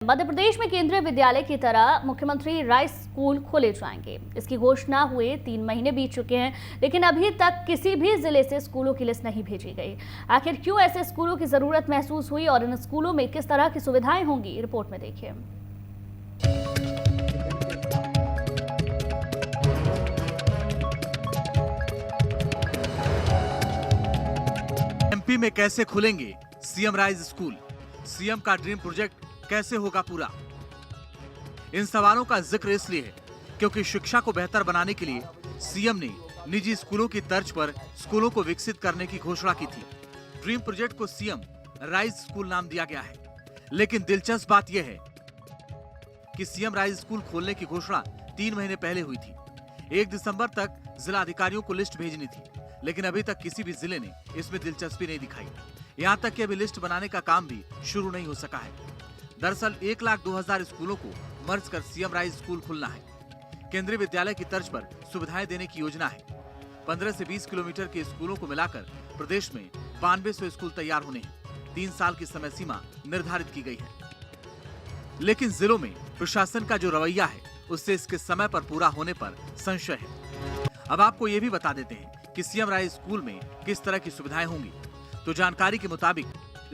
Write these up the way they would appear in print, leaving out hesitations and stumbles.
मध्य प्रदेश में केंद्रीय विद्यालय की तरह मुख्यमंत्री राइस स्कूल खोले जाएंगे। इसकी घोषणा हुए 3 महीने बीत चुके हैं, लेकिन अभी तक किसी भी जिले से स्कूलों की लिस्ट नहीं भेजी गई। आखिर क्यों ऐसे स्कूलों की जरूरत महसूस हुई और इन स्कूलों में किस तरह की सुविधाएं होंगी, रिपोर्ट में देखिए। एमपी में कैसे खुलेंगे सीएम राइज स्कूल? सीएम का ड्रीम प्रोजेक्ट कैसे होगा पूरा? इन सवालों का जिक्र इसलिए है क्योंकि शिक्षा को बेहतर बनाने के लिए सीएम ने निजी स्कूलों की तर्ज पर स्कूलों को विकसित करने की घोषणा की थी। ड्रीम प्रोजेक्ट को सीएम राइज स्कूल नाम दिया गया है, लेकिन दिलचस्प बात यह है कि सीएम राइज स्कूल खोलने की घोषणा 3 महीने पहले हुई थी। 1 दिसंबर तक जिला अधिकारियों को लिस्ट भेजनी थी, लेकिन अभी तक किसी भी जिले ने इसमें दिलचस्पी नहीं दिखाई। यहाँ तक कि अभी लिस्ट बनाने का काम भी शुरू नहीं हो सका है। दरअसल 1,02,000 स्कूलों को मर्ज कर सीएम राइज स्कूल खुलना है। केंद्रीय विद्यालय की तर्ज पर सुविधाएं देने की योजना है। 15 से 20 किलोमीटर के स्कूलों को मिलाकर प्रदेश में 9200 स्कूल तैयार होने हैं। 3 साल की समय सीमा निर्धारित की गई है, लेकिन जिलों में प्रशासन का जो रवैया है उससे इसके समय पर पूरा होने पर संशय है। अब आपको ये भी बता देते हैं कि सीएम राइज स्कूल में किस तरह की सुविधाएं होंगी। तो जानकारी के मुताबिक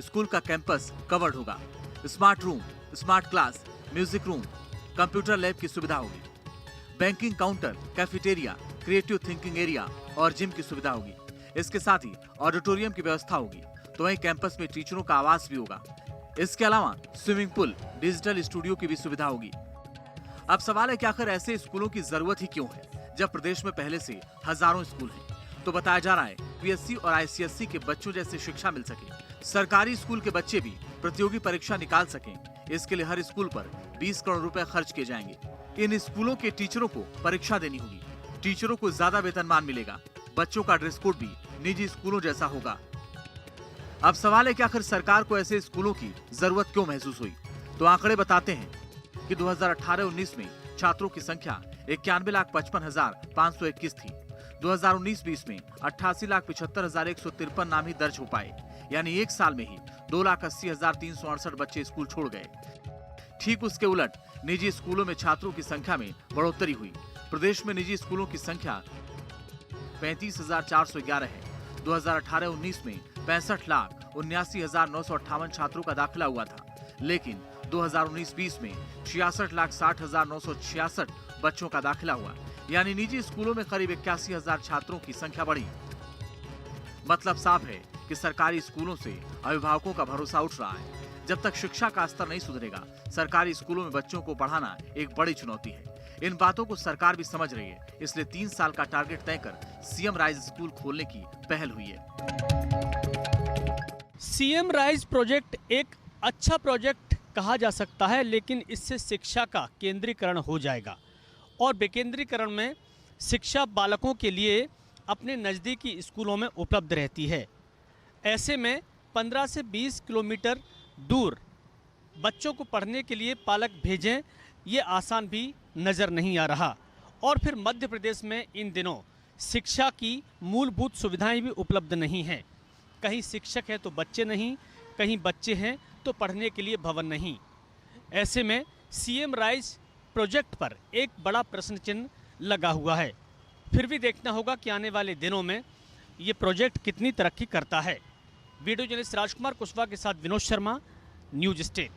स्कूल का कैंपस कवर्ड होगा। Smart room, smart class, music room, computer lab की सुविधा होगी। Banking counter, cafeteria, creative thinking area और जिम की सुविधा होगी। इसके साथ ही ऑडिटोरियम की व्यवस्था होगी। तो वहीं कैंपस में टीचरों का आवास भी होगा। इसके अलावा स्विमिंग पूल, डिजिटल स्टूडियो की भी सुविधा होगी। अब सवाल है कि आखिर ऐसे स्कूलों की जरूरत ही क्यों है, जब प्रदेश में पहले से हजारों स्कूल हैं। तो बताया जा रहा है पीएससी और आईसीएसई के बच्चों जैसे शिक्षा मिल सके, सरकारी स्कूल के बच्चे भी प्रतियोगी परीक्षा निकाल सकें। इसके लिए हर स्कूल पर 20 करोड़ रुपए खर्च किए जाएंगे। इन स्कूलों के टीचरों को परीक्षा देनी होगी। टीचरों को ज्यादा वेतनमान मिलेगा। बच्चों का ड्रेस कोड भी निजी स्कूलों जैसा होगा। अब सवाल है कि आखिर सरकार को ऐसे स्कूलों की जरूरत क्यों महसूस हुई? तो आंकड़े बताते हैं कि 2018-19 में छात्रों की संख्या 91,55,521 थी। 2019-20 में 88,75,153 नाम ही दर्ज हो पाए, यानी एक साल में ही 2,80,368 बच्चे स्कूल छोड़ गए। ठीक उसके उलट निजी स्कूलों में छात्रों की संख्या में बढ़ोतरी हुई। प्रदेश में निजी स्कूलों की संख्या 35,411 है। 2018-19 में 65,79,958 छात्रों का दाखिला हुआ था, लेकिन 2019-20 में 66,60,966 बच्चों का दाखिला हुआ, यानी निजी स्कूलों में करीब 81,000 छात्रों की संख्या बढ़ी। मतलब साफ है कि सरकारी स्कूलों से अभिभावकों का भरोसा उठ रहा है। जब तक शिक्षा का स्तर नहीं सुधरेगा, सरकारी स्कूलों में बच्चों को पढ़ाना एक बड़ी चुनौती है। इन बातों को सरकार भी समझ रही है, इसलिए 3 साल का टारगेट तय कर सीएम राइज स्कूल खोलने की पहल हुई है। सीएम राइज प्रोजेक्ट एक अच्छा प्रोजेक्ट कहा जा सकता है, लेकिन इससे शिक्षा का केंद्रीकरण हो जाएगा और विकेंद्रीकरण में शिक्षा बालकों के लिए अपने नज़दीकी स्कूलों में उपलब्ध रहती है। ऐसे में 15 से 20 किलोमीटर दूर बच्चों को पढ़ने के लिए पालक भेजें, ये आसान भी नज़र नहीं आ रहा। और फिर मध्य प्रदेश में इन दिनों शिक्षा की मूलभूत सुविधाएं भी उपलब्ध नहीं हैं। कहीं शिक्षक है तो बच्चे नहीं, कहीं बच्चे हैं तो पढ़ने के लिए भवन नहीं। ऐसे में सीएम राइज प्रोजेक्ट पर एक बड़ा प्रश्न चिन्ह लगा हुआ है। फिर भी देखना होगा कि आने वाले दिनों में ये प्रोजेक्ट कितनी तरक्की करता है। वीडियो जर्नलिस्ट राजकुमार कुशवाहा के साथ विनोद शर्मा, न्यूज स्टेट।